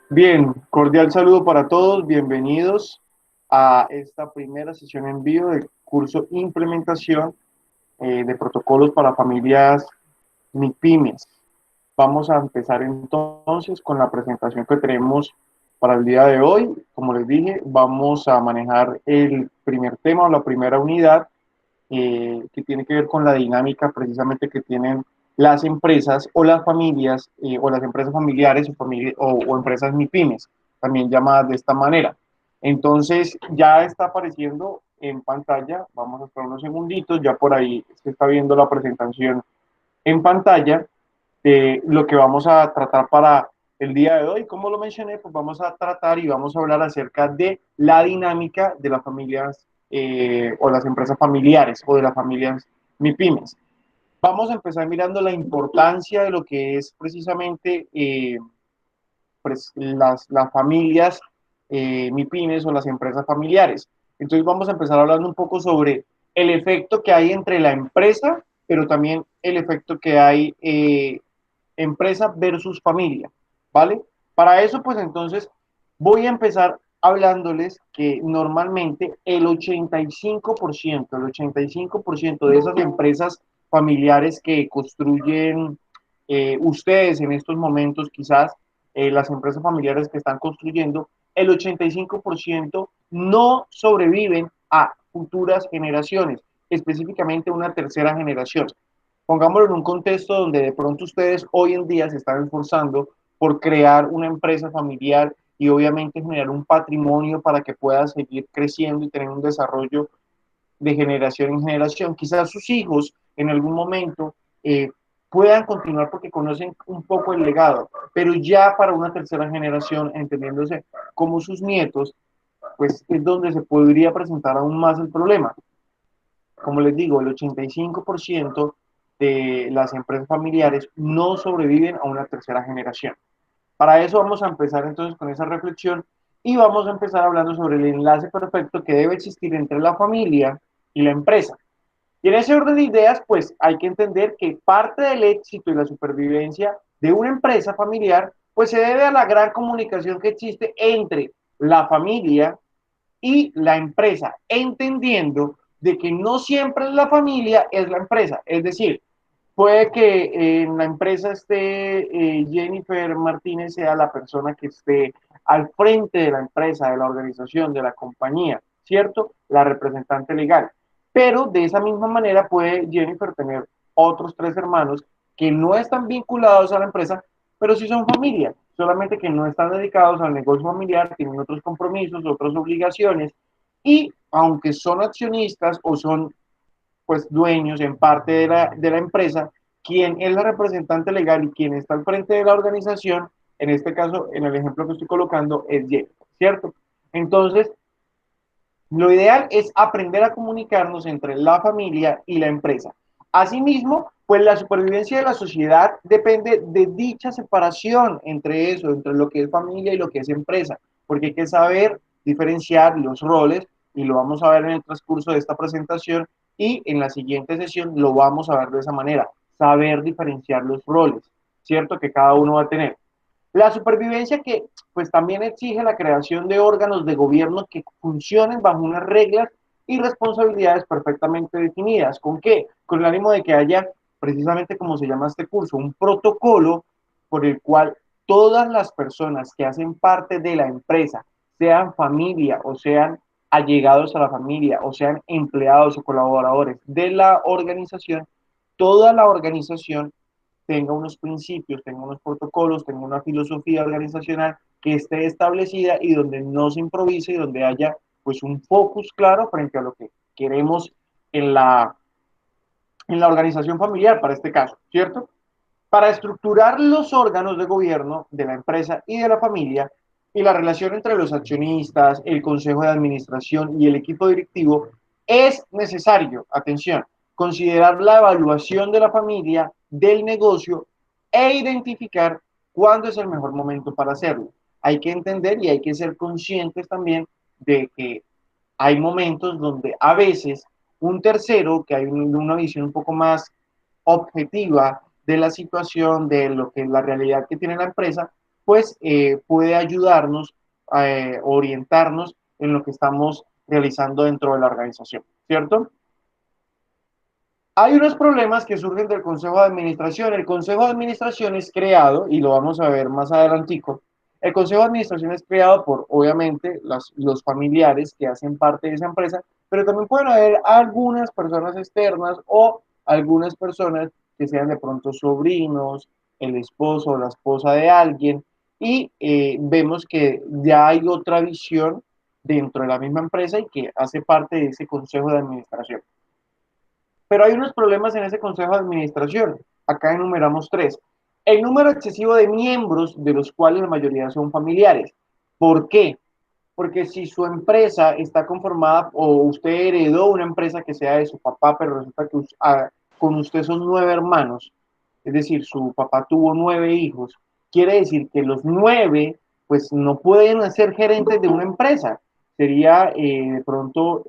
Bien, cordial saludo para todos, bienvenidos a esta primera sesión en vivo del curso Implementación de Protocolos para Familias MIPYMES. Vamos a empezar entonces con la presentación que tenemos para el día de hoy. Como les dije, vamos a manejar el primer tema o la primera unidad que tiene que ver con la dinámica precisamente que tienen las empresas o las familias o las empresas familiares o empresas MIPYMES, también llamadas de esta manera. Entonces ya está apareciendo en pantalla, vamos a esperar unos segunditos, ya por ahí se está viendo la presentación en pantalla de lo que vamos a tratar para el día de hoy. Como lo mencioné, pues vamos a tratar y vamos a hablar acerca de la dinámica de las familias o las empresas familiares o de las familias MIPYMES. Vamos a empezar mirando la importancia de lo que es precisamente pues, las familias MIPYMES o las empresas familiares. Entonces vamos a empezar hablando un poco sobre el efecto que hay entre la empresa, pero también el efecto que hay empresa versus familia, ¿vale? Para eso, pues entonces voy a empezar hablándoles que normalmente el 85% de esas empresas familiares que construyen ustedes en estos momentos, quizás las empresas familiares que están construyendo, el 85% no sobreviven a futuras generaciones, específicamente una tercera generación. Pongámoslo en un contexto donde de pronto ustedes hoy en día se están esforzando por crear una empresa familiar y obviamente generar un patrimonio para que pueda seguir creciendo y tener un desarrollo de generación en generación. Quizás sus hijos en algún momento puedan continuar porque conocen un poco el legado, pero ya para una tercera generación, entendiéndose como sus nietos, pues es donde se podría presentar aún más el problema. Como les digo, el 85% de las empresas familiares no sobreviven a una tercera generación. Para eso vamos a empezar entonces con esa reflexión y vamos a empezar hablando sobre el enlace perfecto que debe existir entre la familia y la empresa. Y en ese orden de ideas, pues hay que entender que parte del éxito y la supervivencia de una empresa familiar, pues se debe a la gran comunicación que existe entre la familia y la empresa, entendiendo de que no siempre la familia es la empresa. Es decir, puede que en la empresa esté Jennifer Martínez sea la persona que esté al frente de la empresa, de la organización, de la compañía, ¿cierto? La representante legal. Pero de esa misma manera puede Jennifer tener otros tres hermanos que no están vinculados a la empresa, pero sí son familia, solamente que no están dedicados al negocio familiar, tienen otros compromisos, otras obligaciones, y aunque son accionistas o son pues dueños en parte de la empresa, quien es la representante legal y quien está al frente de la organización, en este caso, en el ejemplo que estoy colocando, es Jennifer, ¿cierto? Entonces, lo ideal es aprender a comunicarnos entre la familia y la empresa. Asimismo, pues la supervivencia de la sociedad depende de dicha separación entre eso, entre lo que es familia y lo que es empresa, porque hay que saber diferenciar los roles y lo vamos a ver en el transcurso de esta presentación y en la siguiente sesión lo vamos a ver de esa manera, saber diferenciar los roles, ¿cierto? Que cada uno va a tener. La supervivencia que pues también exige la creación de órganos de gobierno que funcionen bajo unas reglas y responsabilidades perfectamente definidas. ¿Con qué? Con el ánimo de que haya, precisamente como se llama este curso, un protocolo por el cual todas las personas que hacen parte de la empresa, sean familia o sean allegados a la familia o sean empleados o colaboradores de la organización, toda la organización tenga unos principios, tenga unos protocolos, tenga una filosofía organizacional que esté establecida y donde no se improvise y donde haya pues un focus claro frente a lo que queremos en la organización familiar para este caso, ¿cierto? Para estructurar los órganos de gobierno de la empresa y de la familia y la relación entre los accionistas, el consejo de administración y el equipo directivo, es necesario, atención, considerar la evaluación de la familia, del negocio e identificar cuándo es el mejor momento para hacerlo. Hay que entender y hay que ser conscientes también de que hay momentos donde a veces un tercero, que hay una visión un poco más objetiva de la situación, de lo que es la realidad que tiene la empresa, pues puede ayudarnos, orientarnos en lo que estamos realizando dentro de la organización, ¿cierto? Hay unos problemas que surgen del Consejo de Administración. El Consejo de Administración es creado, y lo vamos a ver más adelantico, el Consejo de Administración es creado por, obviamente, los familiares que hacen parte de esa empresa, pero también pueden haber algunas personas externas o algunas personas que sean de pronto sobrinos, el esposo o la esposa de alguien, y vemos que ya hay otra visión dentro de la misma empresa y que hace parte de ese Consejo de Administración. Pero hay unos problemas en ese consejo de administración. Acá enumeramos tres. El número excesivo de miembros, de los cuales la mayoría son familiares. ¿Por qué? Porque si su empresa está conformada o usted heredó una empresa que sea de su papá, pero resulta que con usted son 9 hermanos, es decir, su papá tuvo 9 hijos, quiere decir que los 9 pues no pueden ser gerentes de una empresa. Sería de pronto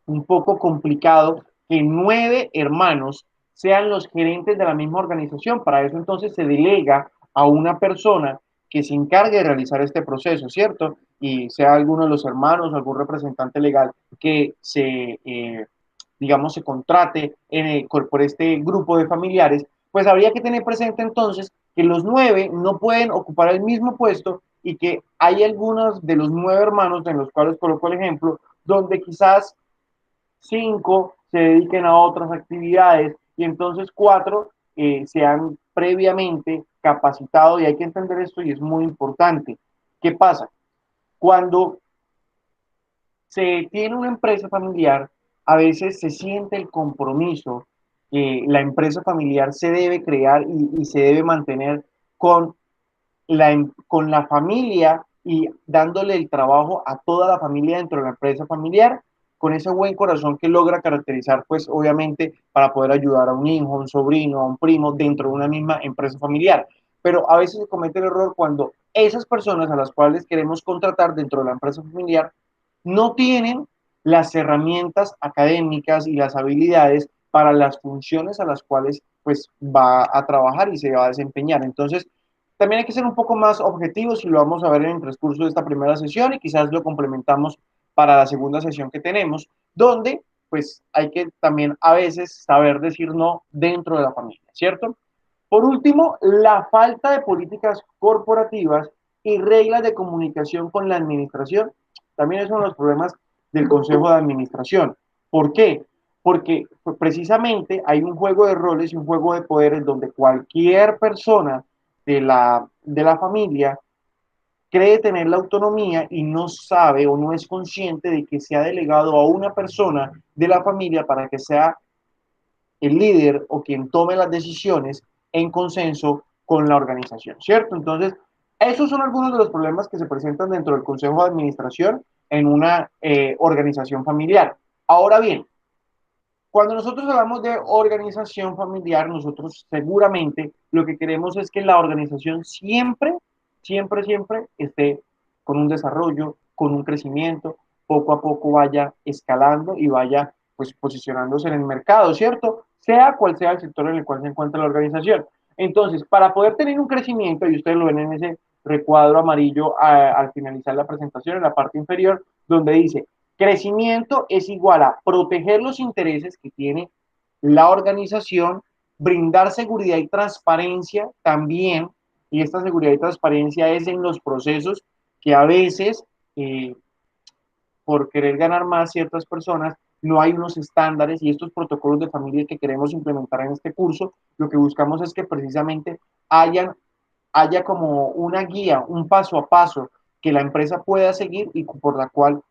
un poco complicado que 9 hermanos sean los gerentes de la misma organización. Para eso entonces se delega a una persona que se encargue de realizar este proceso, ¿cierto? Y sea alguno de los hermanos, algún representante legal que digamos, se contrate por este grupo de familiares, pues habría que tener presente entonces que los 9 no pueden ocupar el mismo puesto y que hay algunos de los 9 hermanos, en los cuales coloco el ejemplo, donde quizás 5 se dediquen a otras actividades y entonces 4 se han previamente capacitado y hay que entender esto y es muy importante. ¿Qué pasa? Cuando se tiene una empresa familiar, a veces se siente el compromiso que la empresa familiar se debe crear y se debe mantener con con la familia y dándole el trabajo a toda la familia dentro de la empresa familiar, con ese buen corazón que logra caracterizar, pues obviamente para poder ayudar a un hijo, a un sobrino, a un primo dentro de una misma empresa familiar. Pero a veces se comete el error cuando esas personas a las cuales queremos contratar dentro de la empresa familiar no tienen las herramientas académicas y las habilidades para las funciones a las cuales pues va a trabajar y se va a desempeñar. Entonces, también hay que ser un poco más objetivos y lo vamos a ver en el transcurso de esta primera sesión y quizás lo complementamos para la segunda sesión que tenemos, donde pues hay que también a veces saber decir no dentro de la familia, ¿cierto? Por último, la falta de políticas corporativas y reglas de comunicación con la administración también es uno de los problemas del Consejo de Administración. ¿Por qué? Porque precisamente hay un juego de roles y un juego de poderes donde cualquier persona de la familia cree tener la autonomía y no sabe o no es consciente de que se ha delegado a una persona de la familia para que sea el líder o quien tome las decisiones en consenso con la organización, ¿cierto? Entonces, esos son algunos de los problemas que se presentan dentro del Consejo de Administración en una organización familiar. Ahora bien, cuando nosotros hablamos de organización familiar, nosotros seguramente lo que queremos es que la organización siempre, siempre, siempre esté con un desarrollo, con un crecimiento, poco a poco vaya escalando y vaya pues posicionándose en el mercado, ¿cierto? Sea cual sea el sector en el cual se encuentra la organización. Entonces, para poder tener un crecimiento, y ustedes lo ven en ese recuadro amarillo al finalizar la presentación, en la parte inferior, donde dice crecimiento es igual a proteger los intereses que tiene la organización, brindar seguridad y transparencia también, y esta seguridad y transparencia es en los procesos que a veces, por querer ganar más ciertas personas, no hay unos estándares y estos protocolos de familia que queremos implementar en este curso, lo que buscamos es que precisamente haya como una guía, un paso a paso que la empresa pueda seguir y por la cual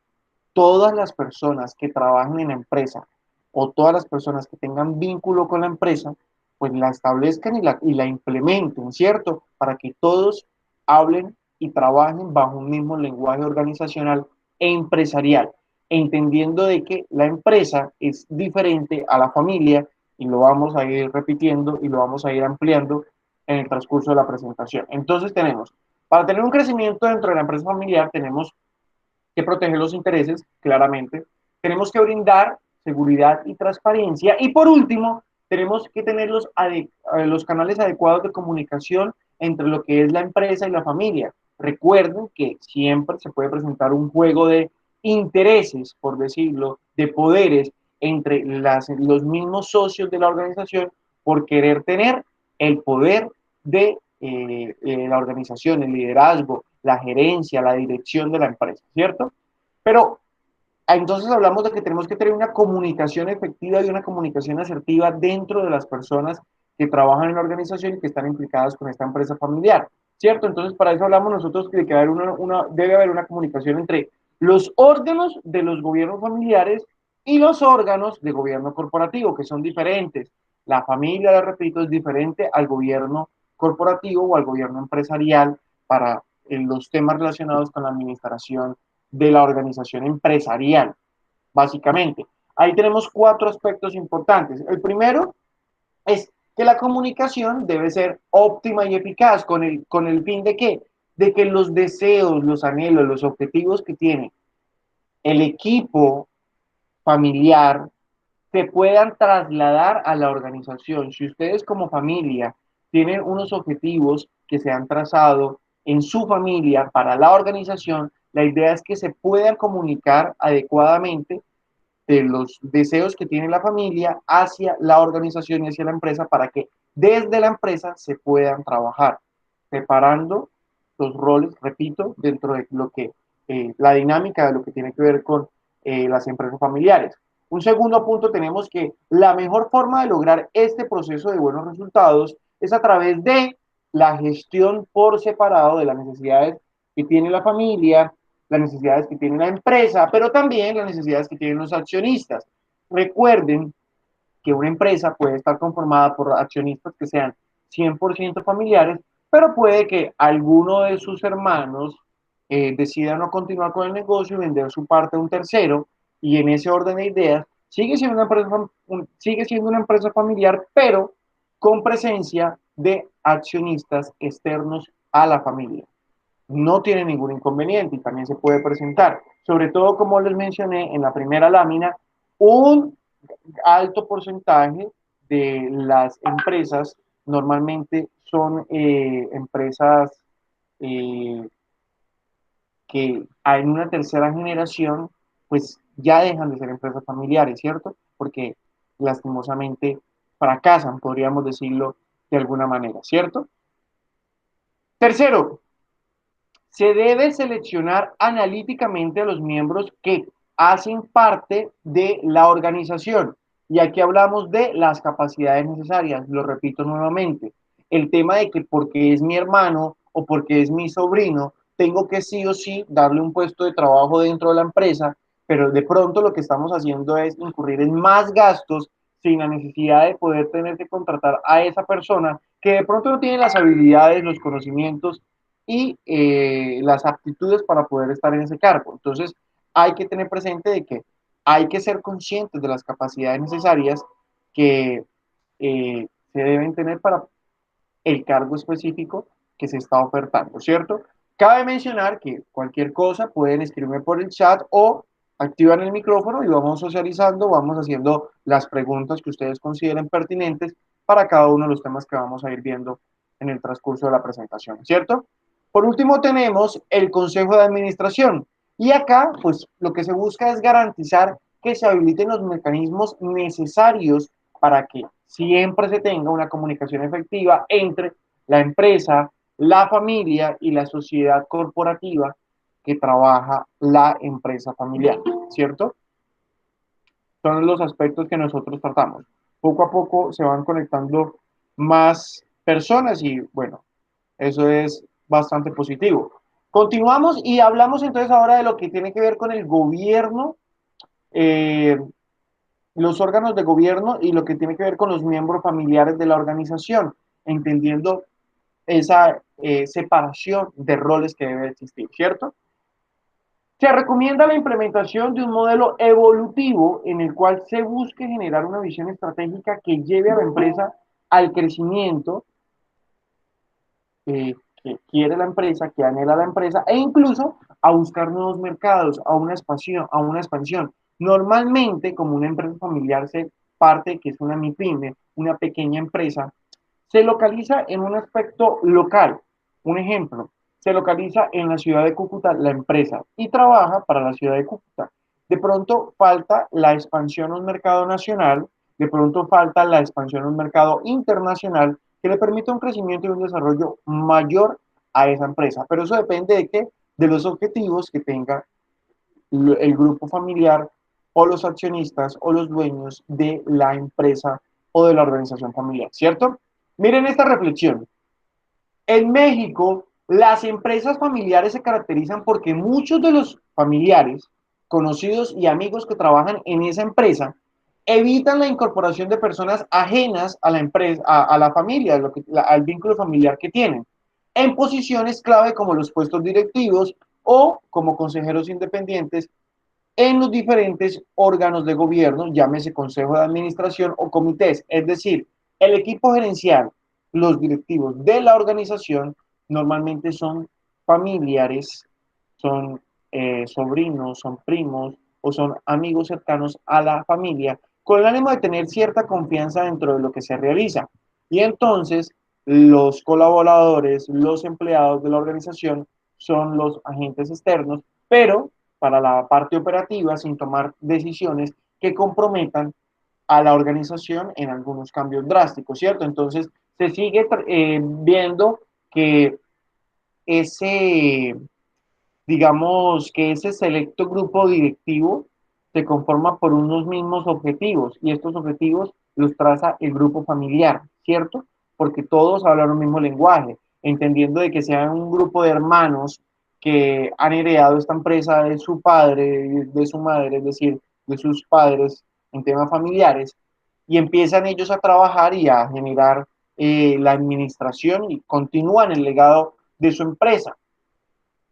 todas las personas que trabajen en la empresa o todas las personas que tengan vínculo con la empresa, pues la establezcan y la implementen, ¿cierto? Para que todos hablen y trabajen bajo un mismo lenguaje organizacional e empresarial, entendiendo de que la empresa es diferente a la familia y lo vamos a ir repitiendo y lo vamos a ir ampliando en el transcurso de la presentación. Entonces tenemos, para tener un crecimiento dentro de la empresa familiar, tenemos que proteger los intereses, claramente. Tenemos que brindar seguridad y transparencia. Y por último, tenemos que tener los canales adecuados de comunicación entre lo que es la empresa y la familia. Recuerden que siempre se puede presentar un juego de intereses, por decirlo, de poderes entre los mismos socios de la organización por querer tener el poder de la organización, el liderazgo, la gerencia, la dirección de la empresa, ¿cierto? Pero entonces hablamos de que tenemos que tener una comunicación efectiva y una comunicación asertiva dentro de las personas que trabajan en la organización y que están implicadas con esta empresa familiar, ¿cierto? Entonces para eso hablamos nosotros de que debe haber una comunicación entre los órganos de los gobiernos familiares y los órganos de gobierno corporativo, que son diferentes. La familia, les repito, es diferente al gobierno corporativo o al gobierno empresarial para los temas relacionados con la administración de la organización empresarial, básicamente. Ahí tenemos cuatro aspectos importantes. El primero es que la comunicación debe ser óptima y eficaz con el fin de qué? De que los deseos, los anhelos, los objetivos que tiene el equipo familiar se puedan trasladar a la organización. Si ustedes como familia tienen unos objetivos que se han trazado en su familia para la organización, la idea es que se puedan comunicar adecuadamente de los deseos que tiene la familia hacia la organización y hacia la empresa para que desde la empresa se puedan trabajar, separando los roles, repito, dentro de lo que la dinámica de lo que tiene que ver con las empresas familiares. Un segundo punto, tenemos que la mejor forma de lograr este proceso de buenos resultados es a través de la gestión por separado de las necesidades que tiene la familia, las necesidades que tiene la empresa, pero también las necesidades que tienen los accionistas. Recuerden que una empresa puede estar conformada por accionistas que sean 100% familiares, pero puede que alguno de sus hermanos decida no continuar con el negocio y vender su parte a un tercero, y en ese orden de ideas sigue siendo una empresa familiar, pero con presencia de accionistas externos a la familia. No tiene ningún inconveniente y también se puede presentar. Sobre todo, como les mencioné en la primera lámina, un alto porcentaje de las empresas normalmente son empresas eh, que en una tercera generación pues ya dejan de ser empresas familiares, ¿cierto? Porque lastimosamente fracasan, podríamos decirlo de alguna manera, ¿cierto? Tercero, se debe seleccionar analíticamente a los miembros que hacen parte de la organización. Y aquí hablamos de las capacidades necesarias. Lo repito nuevamente. El tema de que porque es mi hermano o porque es mi sobrino, tengo que sí o sí darle un puesto de trabajo dentro de la empresa, pero de pronto lo que estamos haciendo es incurrir en más gastos sin la necesidad de poder tener que contratar a esa persona que de pronto no tiene las habilidades, los conocimientos y las aptitudes para poder estar en ese cargo. Entonces, hay que tener presente de que hay que ser conscientes de las capacidades necesarias que se deben tener para el cargo específico que se está ofertando, ¿cierto? Cabe mencionar que cualquier cosa pueden escribirme por el chat o activan el micrófono y vamos socializando, vamos haciendo las preguntas que ustedes consideren pertinentes para cada uno de los temas que vamos a ir viendo en el transcurso de la presentación, ¿cierto? Por último, tenemos el Consejo de Administración. Y acá, pues, lo que se busca es garantizar que se habiliten los mecanismos necesarios para que siempre se tenga una comunicación efectiva entre la empresa, la familia y la sociedad corporativa que trabaja la empresa familiar, ¿cierto? Son los aspectos que nosotros tratamos. Poco a poco se van conectando más personas y bueno, eso es bastante positivo. Continuamos y hablamos entonces ahora de lo que tiene que ver con el gobierno, eh, los órganos de gobierno y lo que tiene que ver con los miembros familiares de la organización, entendiendo esa separación de roles que debe existir, ¿cierto? Se recomienda la implementación de un modelo evolutivo en el cual se busque generar una visión estratégica que lleve a la empresa al crecimiento que quiere la empresa, que anhela la empresa, e incluso a buscar nuevos mercados, a una expansión, a una expansión. Normalmente, como una empresa familiar se parte, que es una MIPYME, una pequeña empresa, Se localiza en un aspecto local. Un ejemplo, se localiza en la ciudad de Cúcuta la empresa y trabaja para la ciudad de Cúcuta. De pronto falta la expansión a un mercado nacional, de pronto falta la expansión a un mercado internacional que le permita un crecimiento y un desarrollo mayor a esa empresa. Pero eso depende de qué, de los objetivos que tenga el grupo familiar o los accionistas o los dueños de la empresa o de la organización familiar, ¿cierto? Miren esta reflexión. En México, las empresas familiares se caracterizan porque muchos de los familiares, conocidos y amigos que trabajan en esa empresa evitan la incorporación de personas ajenas a la empresa, a la familia, al vínculo familiar que tienen, en posiciones clave como los puestos directivos o como consejeros independientes en los diferentes órganos de gobierno, llámese consejo de administración o comités, es decir, el equipo gerencial, los directivos de la organización normalmente son familiares, son sobrinos, son primos o son amigos cercanos a la familia, con el ánimo de tener cierta confianza dentro de lo que se realiza. Y entonces los colaboradores, los empleados de la organización son los agentes externos, pero para la parte operativa sin tomar decisiones que comprometan a la organización en algunos cambios drásticos, ¿cierto? Entonces, se sigue viendo que ese, digamos, que ese selecto grupo directivo se conforma por unos mismos objetivos y estos objetivos los traza el grupo familiar, ¿cierto? Porque todos hablan un mismo lenguaje, entendiendo de que sean un grupo de hermanos que han heredado esta empresa de su padre, de su madre, es decir, de sus padres en temas familiares, y empiezan ellos a trabajar y a generar la administración y continúan el legado de su empresa.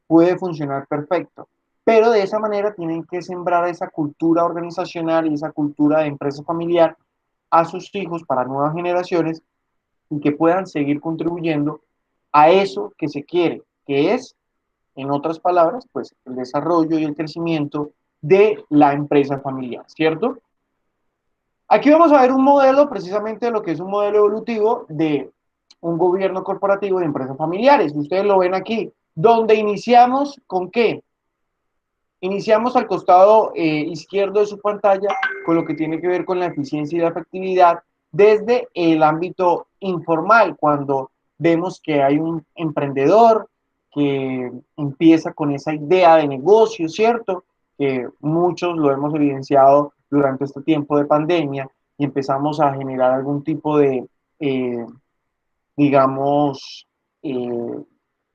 Puede funcionar perfecto. Pero de esa manera tienen que sembrar esa cultura organizacional y esa cultura de empresa familiar a sus hijos para nuevas generaciones y que puedan seguir contribuyendo a eso que se quiere, que es, en otras palabras, pues el desarrollo y el crecimiento de la empresa familiar, ¿cierto? Aquí vamos a ver un modelo, precisamente de lo que es un modelo evolutivo de un gobierno corporativo de empresas familiares. Ustedes lo ven aquí, donde iniciamos con qué? Iniciamos al costado izquierdo de su pantalla con lo que tiene que ver con la eficiencia y la efectividad desde el ámbito informal, cuando vemos que hay un emprendedor que empieza con esa idea de negocio, ¿cierto? Que muchos lo hemos evidenciado durante este tiempo de pandemia y empezamos a generar algún tipo de, eh, digamos, eh,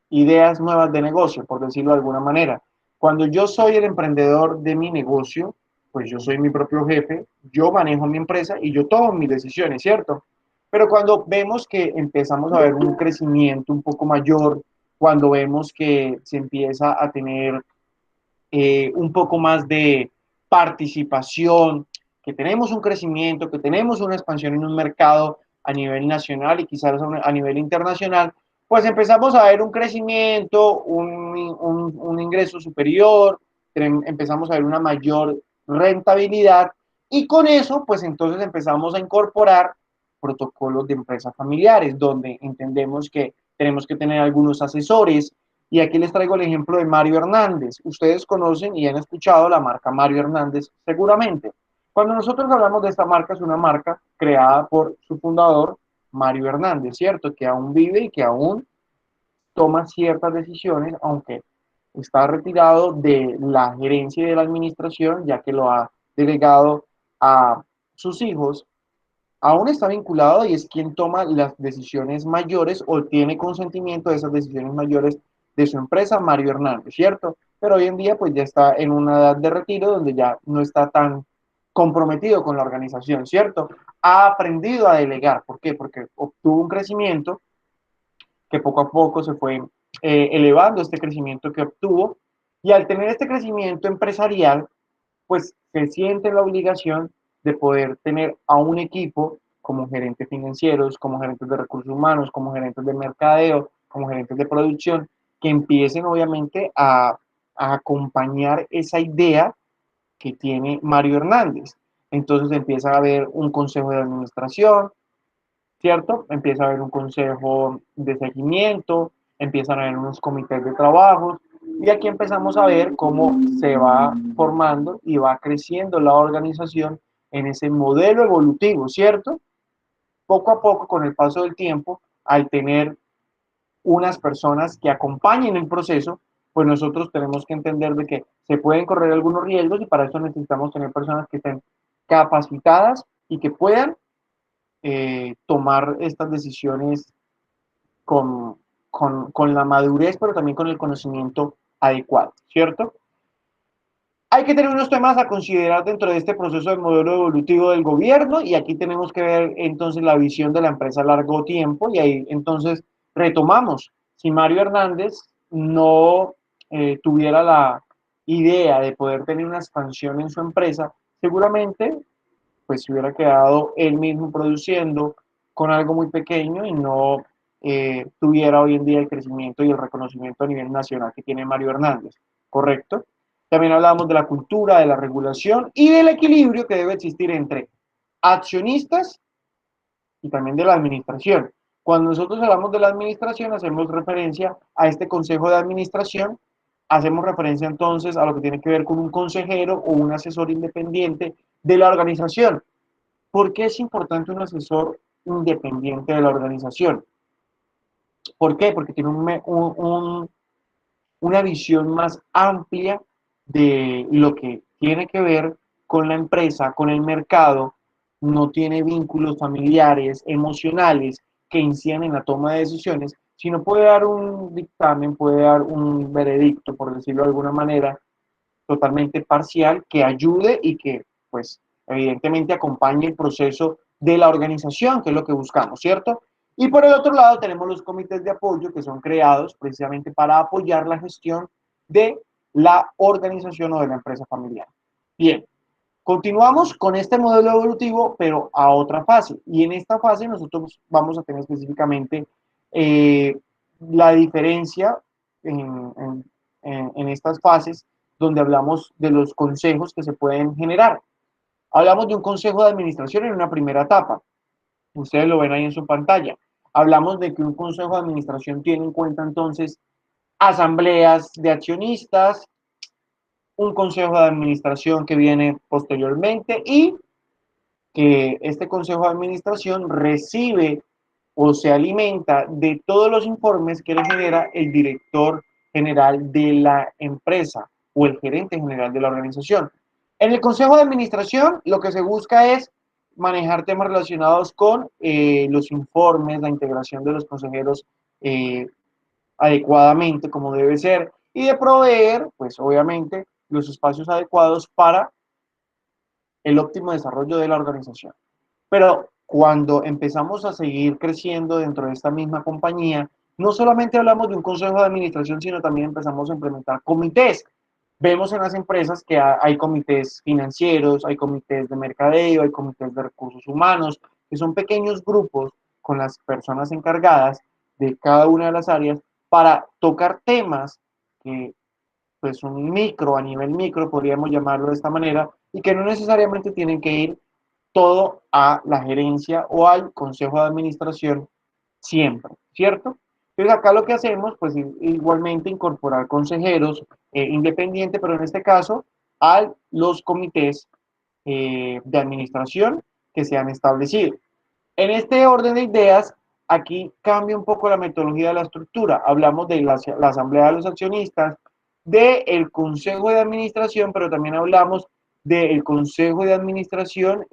ideas nuevas de negocio, por decirlo de alguna manera. Cuando yo soy el emprendedor de mi negocio, pues yo soy mi propio jefe, yo manejo mi empresa y yo tomo mis decisiones, ¿cierto? Pero cuando vemos que empezamos a ver un crecimiento un poco mayor, cuando vemos que se empieza a tener un poco más de participación, que tenemos un crecimiento, que tenemos una expansión en un mercado a nivel nacional y quizás a nivel internacional, pues empezamos a ver un crecimiento, un ingreso superior, empezamos a ver una mayor rentabilidad y con eso, pues entonces empezamos a incorporar protocolos de empresas familiares, donde entendemos que tenemos que tener algunos asesores, y aquí les traigo el ejemplo de Mario Hernández. Ustedes conocen y han escuchado la marca Mario Hernández seguramente. Cuando nosotros hablamos de esta marca, es una marca creada por su fundador, Mario Hernández, ¿cierto? Que aún vive y que aún toma ciertas decisiones, aunque está retirado de la gerencia y de la administración, ya que lo ha delegado a sus hijos, aún está vinculado y es quien toma las decisiones mayores o tiene consentimiento de esas decisiones mayores de su empresa, Mario Hernández, ¿cierto? Pero hoy en día pues ya está en una edad de retiro donde ya no está tan comprometido con la organización, ¿cierto? Ha aprendido a delegar, ¿por qué? Porque obtuvo un crecimiento que poco a poco se fue elevando este crecimiento que obtuvo y al tener este crecimiento empresarial, pues se siente la obligación de poder tener a un equipo como gerentes financieros, como gerentes de recursos humanos, como gerentes de mercadeo, como gerentes de producción, que empiecen obviamente a acompañar esa idea que tiene Mario Hernández. Entonces empieza a haber un consejo de administración, ¿cierto? Empieza a haber un consejo de seguimiento, empiezan a haber unos comités de trabajo y aquí empezamos a ver cómo se va formando y va creciendo la organización en ese modelo evolutivo, ¿cierto? Poco a poco, con el paso del tiempo, al tener unas personas que acompañen el proceso, pues nosotros tenemos que entender de que se pueden correr algunos riesgos y para eso necesitamos tener personas que estén capacitadas y que puedan tomar estas decisiones con la madurez, pero también con el conocimiento adecuado, ¿cierto? Hay que tener unos temas a considerar dentro de este proceso de modelo evolutivo del gobierno y aquí tenemos que ver entonces la visión de la empresa a largo tiempo y ahí entonces retomamos. Si Mario Hernández no tuviera la idea de poder tener una expansión en su empresa, seguramente pues se hubiera quedado él mismo produciendo con algo muy pequeño y no tuviera hoy en día el crecimiento y el reconocimiento a nivel nacional que tiene Mario Hernández, ¿correcto? También hablamos de la cultura, de la regulación y del equilibrio que debe existir entre accionistas y también de la administración. Cuando nosotros hablamos de la administración, hacemos referencia a este consejo de administración, hacemos referencia entonces a lo que tiene que ver con un consejero o un asesor independiente de la organización. ¿Por qué es importante un asesor independiente de la organización? ¿Por qué? Porque tiene una visión más amplia de lo que tiene que ver con la empresa, con el mercado, no tiene vínculos familiares, emocionales que incidan en la toma de decisiones, sino puede dar un dictamen, puede dar un veredicto, por decirlo de alguna manera, totalmente parcial que ayude y que, pues, evidentemente acompañe el proceso de la organización, que es lo que buscamos, ¿cierto? Y por el otro lado tenemos los comités de apoyo que son creados precisamente para apoyar la gestión de la organización o de la empresa familiar. Bien, continuamos con este modelo evolutivo, pero a otra fase. Y en esta fase nosotros vamos a tener específicamente eh, la diferencia en, en, en estas fases donde hablamos de los consejos que se pueden generar. Hablamos de un consejo de administración en una primera etapa. Ustedes lo ven ahí en su pantalla. Hablamos de que un consejo de administración tiene en cuenta entonces asambleas de accionistas, un consejo de administración que viene posteriormente y que este consejo de administración recibe o se alimenta de todos los informes que le genera el director general de la empresa o el gerente general de la organización. En el consejo de administración lo que se busca es manejar temas relacionados con los informes, la integración de los consejeros adecuadamente como debe ser y de proveer, pues obviamente, los espacios adecuados para el óptimo desarrollo de la organización. Pero cuando empezamos a seguir creciendo dentro de esta misma compañía, no solamente hablamos de un consejo de administración, sino también empezamos a implementar comités. Vemos en las empresas que hay comités financieros, hay comités de mercadeo, hay comités de recursos humanos, que son pequeños grupos con las personas encargadas de cada una de las áreas para tocar temas que pues un micro, a nivel micro, podríamos llamarlo de esta manera, y que no necesariamente tienen que ir todo a la gerencia o al consejo de administración siempre, ¿cierto? Entonces acá lo que hacemos, pues igualmente incorporar consejeros independientes, pero en este caso a los comités de administración que se han establecido. En este orden de ideas, aquí cambia un poco la metodología de la estructura. Hablamos de la asamblea de los accionistas, del consejo de administración, pero también hablamos del consejo de administración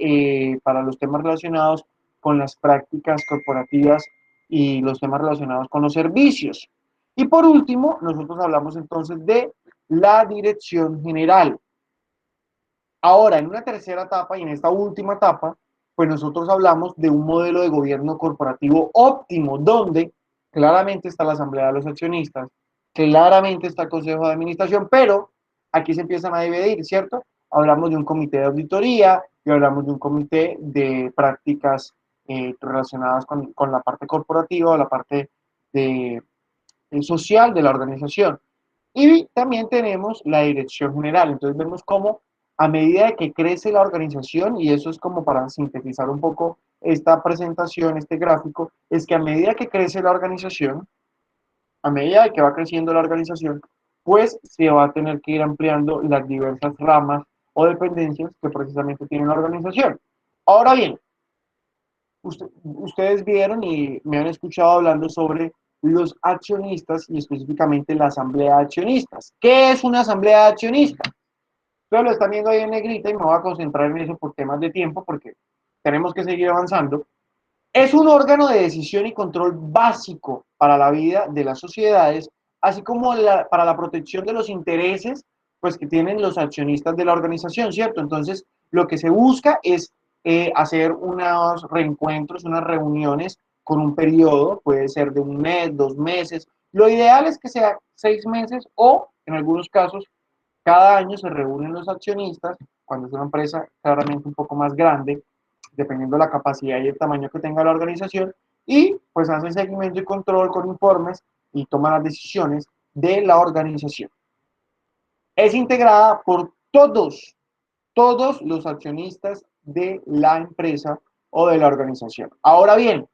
para los temas relacionados con las prácticas corporativas y los temas relacionados con los servicios. Y por último, nosotros hablamos entonces de la dirección general. Ahora, en una tercera etapa y en esta última etapa, pues nosotros hablamos de un modelo de gobierno corporativo óptimo, donde claramente está la asamblea de los accionistas, claramente está el consejo de administración, pero aquí se empiezan a dividir, ¿cierto? Hablamos de un comité de auditoría y hablamos de un comité de prácticas relacionadas con la parte corporativa o la parte de, social de la organización. Y también tenemos la dirección general. Entonces vemos cómo a medida de que crece la organización, y eso es como para sintetizar un poco esta presentación, este gráfico, es que a medida que crece la organización, a medida que va creciendo la organización, pues se va a tener que ir ampliando las diversas ramas o dependencias que precisamente tiene la organización. Ahora bien, ustedes vieron y me han escuchado hablando sobre los accionistas y específicamente la asamblea de accionistas. ¿Qué es una asamblea de accionistas? Ustedes lo están viendo ahí en negrita y me voy a concentrar en eso por temas de tiempo porque tenemos que seguir avanzando. Es un órgano de decisión y control básico para la vida de las sociedades, así como para la protección de los intereses pues, que tienen los accionistas de la organización, ¿cierto? Entonces, lo que se busca es hacer unos reencuentros, unas reuniones con un periodo, puede ser de un mes, 2 meses. Lo ideal es que sea 6 meses o, en algunos casos, cada año se reúnen los accionistas, cuando es una empresa claramente un poco más grande, dependiendo de la capacidad y el tamaño que tenga la organización, y pues hace seguimiento y control con informes y toma las decisiones de la organización. Es integrada por todos los accionistas de la empresa o de la organización. Ahora bien,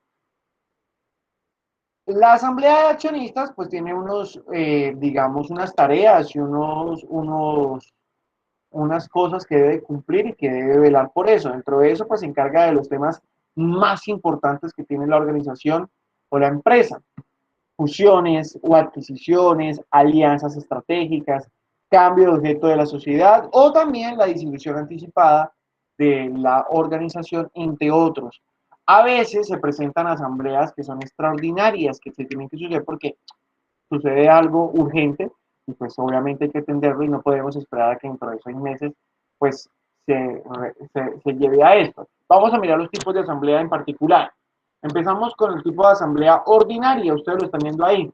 la asamblea de accionistas pues tiene digamos, unas tareas y unas cosas que debe cumplir y que debe velar por eso. Dentro de eso, pues se encarga de los temas más importantes que tiene la organización o la empresa. Fusiones o adquisiciones, alianzas estratégicas, cambio de objeto de la sociedad o también la disolución anticipada de la organización, entre otros. A veces se presentan asambleas que son extraordinarias, que se tienen que suceder porque sucede algo urgente y pues obviamente hay que atenderlo y no podemos esperar a que dentro de 6 meses pues se lleve a esto. Vamos a mirar los tipos de asamblea en particular. Empezamos con el tipo de asamblea ordinaria, ustedes lo están viendo ahí.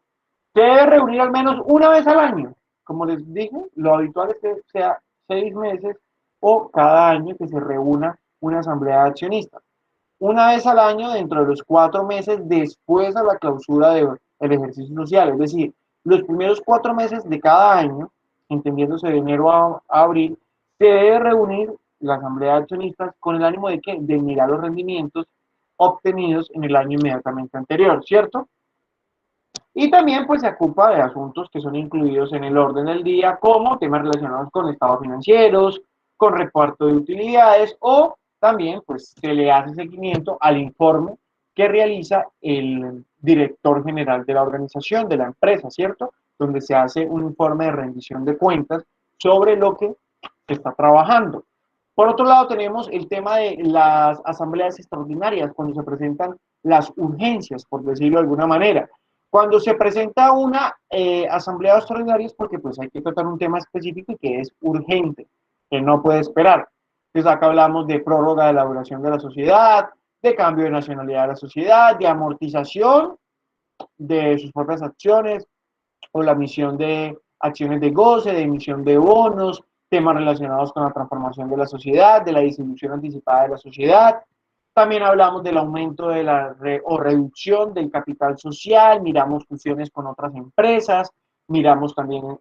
Se debe reunir al menos una vez al año. Como les dije, lo habitual es que sea 6 meses o cada año que se reúna una asamblea de accionistas una vez al año dentro de los 4 meses después de la clausura del ejercicio social. Es decir, los primeros 4 meses de cada año, entendiéndose de enero a abril, se debe reunir la asamblea de accionistas con el ánimo de que de mirar los rendimientos obtenidos en el año inmediatamente anterior, ¿cierto? Y también pues se ocupa de asuntos que son incluidos en el orden del día, como temas relacionados con estados financieros, con reparto de utilidades o también pues se le hace seguimiento al informe que realiza el director general de la organización, de la empresa, ¿cierto? Donde se hace un informe de rendición de cuentas sobre lo que se está trabajando. Por otro lado, tenemos el tema de las asambleas extraordinarias, cuando se presentan las urgencias, por decirlo de alguna manera. Cuando se presenta una asamblea extraordinaria es porque pues hay que tratar un tema específico y que es urgente, que no puede esperar. Entonces acá hablamos de prórroga de la duración de la sociedad, de cambio de nacionalidad de la sociedad, de amortización de sus propias acciones o la emisión de acciones de goce, de emisión de bonos, temas relacionados con la transformación de la sociedad, de la disolución anticipada de la sociedad. También hablamos del aumento de o reducción del capital social, miramos fusiones con otras empresas, miramos también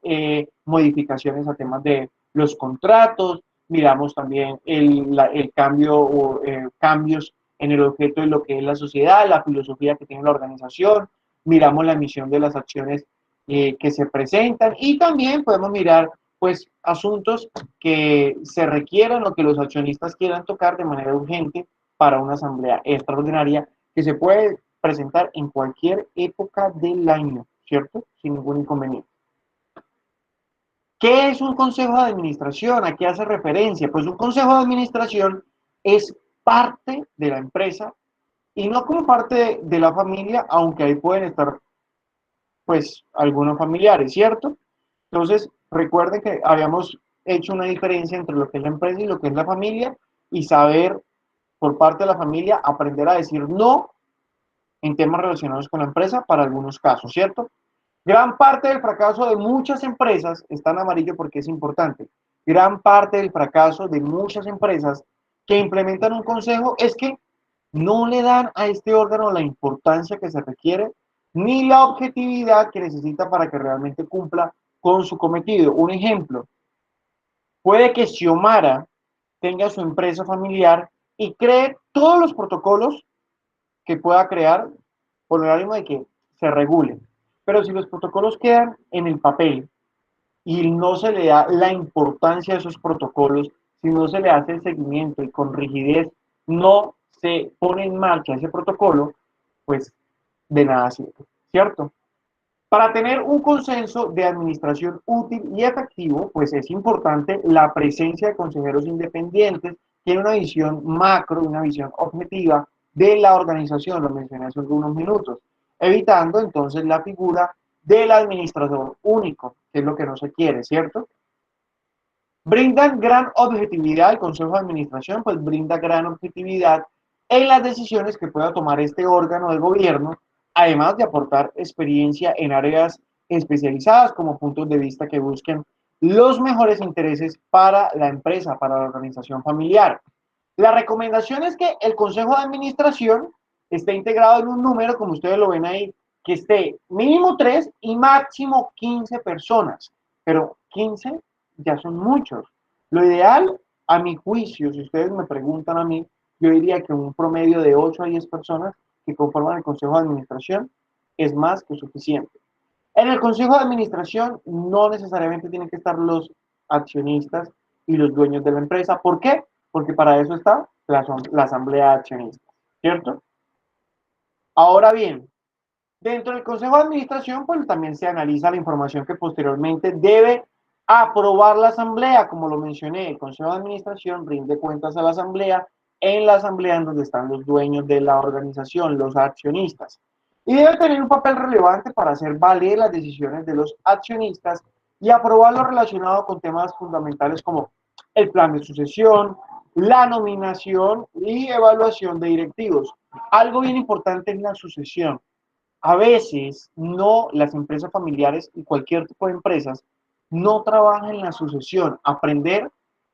modificaciones a temas de los contratos, miramos también el cambio o cambios en el objeto de lo que es la sociedad, la filosofía que tiene la organización, miramos la emisión de las acciones que se presentan y también podemos mirar pues asuntos que se requieran o que los accionistas quieran tocar de manera urgente para una asamblea extraordinaria que se puede presentar en cualquier época del año, ¿cierto? Sin ningún inconveniente. ¿Qué es un consejo de administración? ¿A qué hace referencia? Pues un consejo de administración es parte de la empresa y no como parte de la familia, aunque ahí pueden estar pues algunos familiares, ¿cierto? Entonces, recuerden que habíamos hecho una diferencia entre lo que es la empresa y lo que es la familia y saber por parte de la familia aprender a decir no en temas relacionados con la empresa para algunos casos, ¿cierto? Gran parte del fracaso de muchas empresas, está en amarillo porque es importante, gran parte del fracaso de muchas empresas que implementan un consejo es que no le dan a este órgano la importancia que se requiere ni la objetividad que necesita para que realmente cumpla con su cometido. Un ejemplo, puede que Xiomara tenga su empresa familiar y cree todos los protocolos que pueda crear por el ánimo de que se regulen. Pero si los protocolos quedan en el papel y no se le da la importancia a esos protocolos, si no se le hace el seguimiento y con rigidez no se pone en marcha ese protocolo, pues de nada sirve, ¿cierto? Para tener un consenso de administración útil y efectivo, pues es importante la presencia de consejeros independientes que tienen una visión macro, una visión objetiva de la organización, lo mencioné hace unos minutos, evitando entonces la figura del administrador único, que es lo que no se quiere, ¿cierto? Brindan gran objetividad, el Consejo de Administración pues brinda gran objetividad en las decisiones que pueda tomar este órgano de gobierno, además de aportar experiencia en áreas especializadas como puntos de vista que busquen los mejores intereses para la empresa, para la organización familiar. La recomendación es que el Consejo de Administración esté integrado en un número, como ustedes lo ven ahí, que esté mínimo 3 y máximo 15 personas, pero 15 ya son muchos. Lo ideal, a mi juicio, si ustedes me preguntan a mí, yo diría que un promedio de 8 a 10 personas que conforman el Consejo de Administración es más que suficiente. En el Consejo de Administración no necesariamente tienen que estar los accionistas y los dueños de la empresa. ¿Por qué? Porque para eso está la asamblea de accionistas, ¿cierto? Ahora bien, dentro del Consejo de Administración, pues también se analiza la información que posteriormente debe aprobar la Asamblea. Como lo mencioné, el Consejo de Administración rinde cuentas a la Asamblea, en la Asamblea en donde están los dueños de la organización, los accionistas. Y debe tener un papel relevante para hacer valer las decisiones de los accionistas y aprobar lo relacionado con temas fundamentales como el plan de sucesión, la nominación y evaluación de directivos. Algo bien importante es la sucesión. A veces no, las empresas familiares y cualquier tipo de empresas no trabajan en la sucesión. Aprender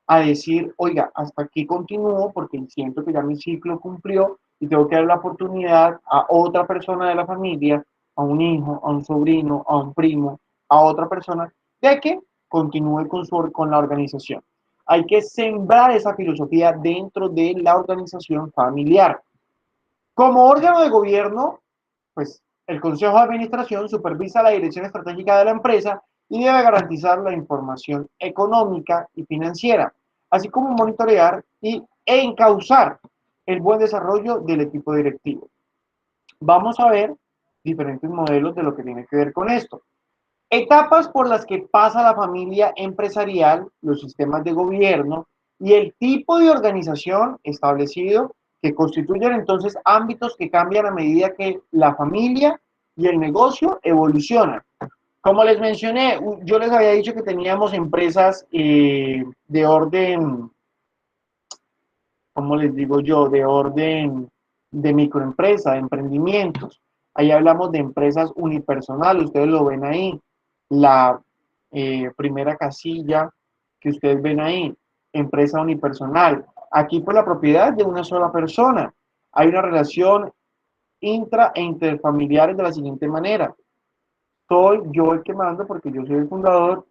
a decir, oiga, hasta aquí continúo porque siento que ya mi ciclo cumplió y tengo que dar la oportunidad a otra persona de la familia, a un hijo, a un sobrino, a un primo, a otra persona, de que continúe con la organización. Hay que sembrar esa filosofía dentro de la organización familiar. Como órgano de gobierno, pues el Consejo de Administración supervisa la dirección estratégica de la empresa y debe garantizar la información económica y financiera, así como monitorear e encauzar el buen desarrollo del equipo directivo. Vamos a ver diferentes modelos de lo que tiene que ver con esto. Etapas por las que pasa la familia empresarial, los sistemas de gobierno y el tipo de organización establecido que constituyen entonces ámbitos que cambian a medida que la familia y el negocio evolucionan. Como les mencioné, yo les había dicho que teníamos empresas de orden, ¿cómo les digo yo? De orden de microempresa, de emprendimientos. Ahí hablamos de empresas unipersonales, ustedes lo ven ahí. La primera casilla que ustedes ven ahí, empresa unipersonal. Aquí por la propiedad de una sola persona. Hay una relación intra e interfamiliar de la siguiente manera. Soy yo el que mando porque yo soy el fundador,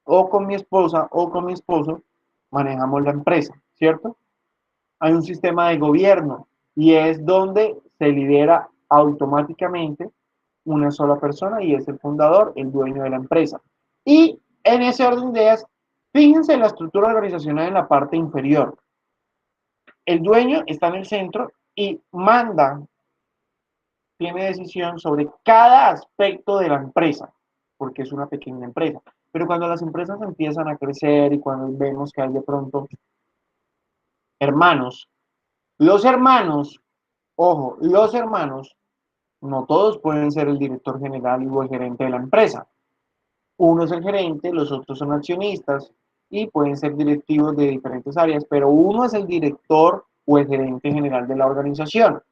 o con mi esposa o con mi esposo manejamos la empresa, ¿cierto? Hay un sistema de gobierno y es donde se lidera automáticamente una sola persona y es el fundador, el dueño de la empresa. Y en ese orden de ideas, fíjense la estructura organizacional en la parte inferior. El dueño está en el centro y manda, tiene decisión sobre cada aspecto de la empresa, porque es una pequeña empresa. Pero cuando las empresas empiezan a crecer y cuando vemos que hay de pronto hermanos, los hermanos, ojo, los hermanos, no todos pueden ser el director general o el gerente de la empresa. Uno es el gerente, los otros son accionistas y pueden ser directivos de diferentes áreas, pero uno es el director o el gerente general de la organización.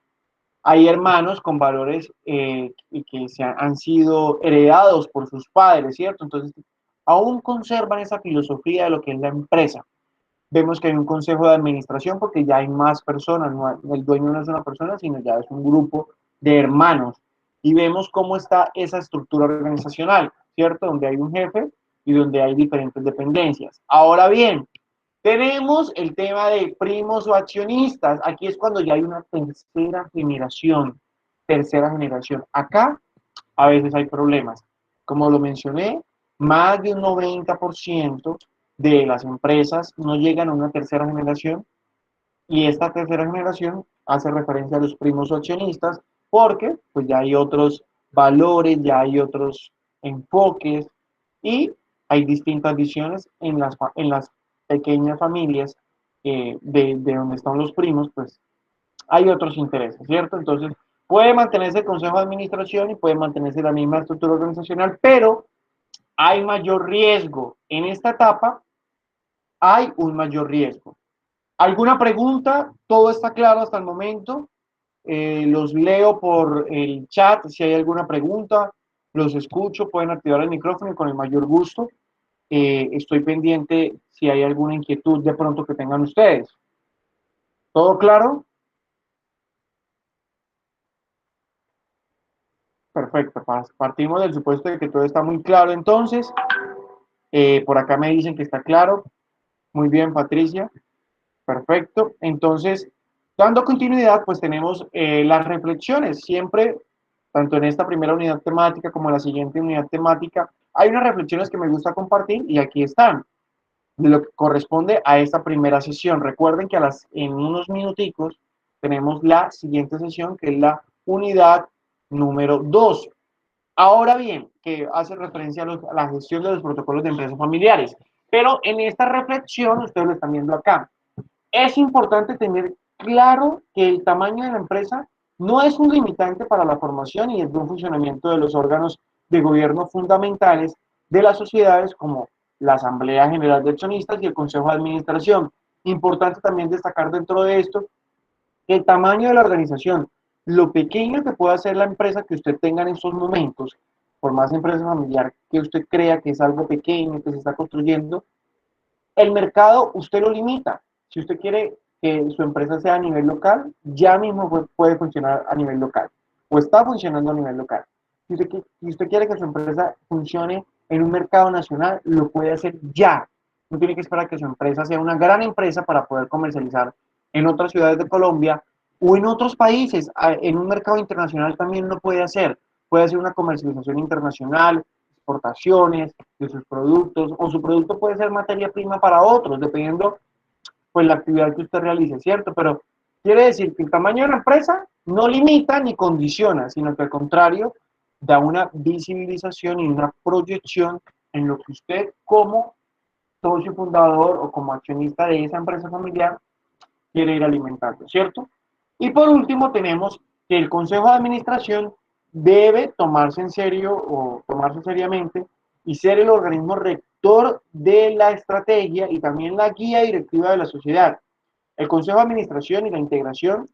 Hay hermanos con valores que han sido heredados por sus padres, ¿cierto? Entonces, aún conservan esa filosofía de lo que es la empresa. Vemos que hay un consejo de administración porque ya hay más personas, no, el dueño no es una persona, sino ya es un grupo de hermanos. Y vemos cómo está esa estructura organizacional, ¿cierto? Donde hay un jefe y donde hay diferentes dependencias. Ahora bien, Tenemos el tema de primos o accionistas. Aquí es cuando ya hay una tercera generación. Tercera generación. Acá a veces hay problemas. Como lo mencioné, más de un 90% de las empresas no llegan a una tercera generación y esta tercera generación hace referencia a los primos o accionistas porque pues ya hay otros valores, ya hay otros enfoques y hay distintas visiones en las pequeñas familias de donde están los primos, pues hay otros intereses, ¿cierto? Entonces, puede mantenerse el consejo de administración y puede mantenerse la misma estructura organizacional, pero hay mayor riesgo. En esta etapa hay un mayor riesgo. ¿Alguna pregunta? ¿Todo está claro hasta el momento? Los leo por el chat si hay alguna pregunta, los escucho, pueden activar el micrófono y con el mayor gusto. Estoy pendiente si hay alguna inquietud de pronto que tengan ustedes. ¿Todo claro? Perfecto. Partimos del supuesto de que todo está muy claro. Entonces, por acá me dicen que está claro. Muy bien, Patricia. Perfecto. Entonces, dando continuidad, pues tenemos las reflexiones. Siempre, tanto en esta primera unidad temática como en la siguiente unidad temática, hay unas reflexiones que me gusta compartir y aquí están, de lo que corresponde a esta primera sesión. Recuerden que en unos minuticos tenemos la siguiente sesión, que es la unidad número 2. Ahora bien, que hace referencia a la gestión de los protocolos de empresas familiares. Pero en esta reflexión, ustedes lo están viendo acá, es importante tener claro que el tamaño de la empresa no es un limitante para la formación y el buen funcionamiento de los órganos de gobierno fundamentales de las sociedades como la Asamblea General de Accionistas y el Consejo de Administración. Importante también destacar dentro de esto que el tamaño de la organización, lo pequeño que pueda ser la empresa que usted tenga en estos momentos, por más empresa familiar que usted crea que es algo pequeño, que se está construyendo, el mercado usted lo limita. Si usted quiere que su empresa sea a nivel local, ya mismo puede funcionar a nivel local o está funcionando a nivel local. Si usted quiere que su empresa funcione en un mercado nacional, lo puede hacer ya. No tiene que esperar que su empresa sea una gran empresa para poder comercializar en otras ciudades de Colombia o en otros países. En un mercado internacional también lo puede hacer. Puede hacer una comercialización internacional, exportaciones de sus productos, o su producto puede ser materia prima para otros, dependiendo pues la actividad que usted realice, ¿cierto? Pero quiere decir que el tamaño de la empresa no limita ni condiciona, sino que al contrario, da una visibilización y una proyección en lo que usted como socio fundador o como accionista de esa empresa familiar quiere ir alimentando, ¿cierto? Y por último tenemos que el Consejo de Administración debe tomarse en serio o tomarse seriamente y ser el organismo rector de la estrategia y también la guía directiva de la sociedad. El Consejo de Administración y la integración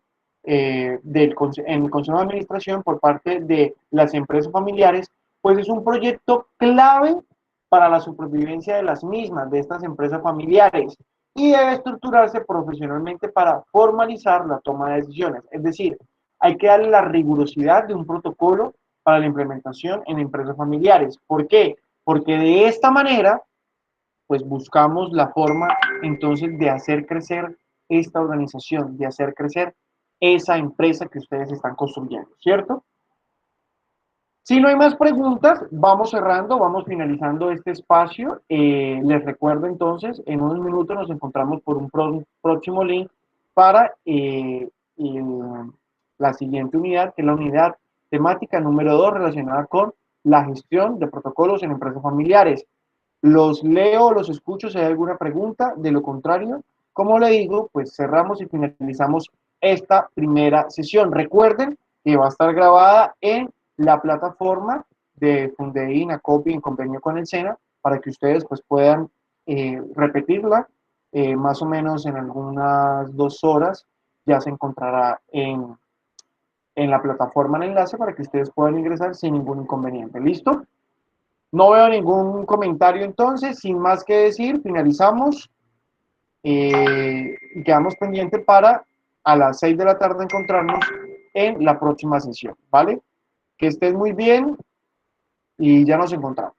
en el Consejo de Administración por parte de las empresas familiares, pues es un proyecto clave para la supervivencia de las mismas, de estas empresas familiares, y debe estructurarse profesionalmente para formalizar la toma de decisiones. Es decir, hay que darle la rigurosidad de un protocolo para la implementación en empresas familiares. ¿Por qué? Porque de esta manera, pues buscamos la forma entonces de hacer crecer esta organización, de hacer crecer esa empresa que ustedes están construyendo, ¿cierto? Si no hay más preguntas, vamos cerrando, vamos finalizando este espacio. Les recuerdo entonces, en unos minutos nos encontramos por un próximo link para la siguiente unidad, que es la unidad temática número 2 relacionada con la gestión de protocolos en empresas familiares. Los leo, los escucho si hay alguna pregunta. De lo contrario, como le digo, pues cerramos y finalizamos esta primera sesión. Recuerden que va a estar grabada en la plataforma de Fundein, Acopi en convenio con el SENA para que ustedes pues puedan repetirla más o menos en algunas 2 horas. Ya se encontrará en la plataforma el enlace para que ustedes puedan ingresar sin ningún inconveniente. ¿Listo? No veo ningún comentario entonces, sin más que decir, finalizamos y quedamos pendientes para a las 6 de la tarde encontrarnos en la próxima sesión, ¿vale? Que estés muy bien y ya nos encontramos.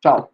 Chao.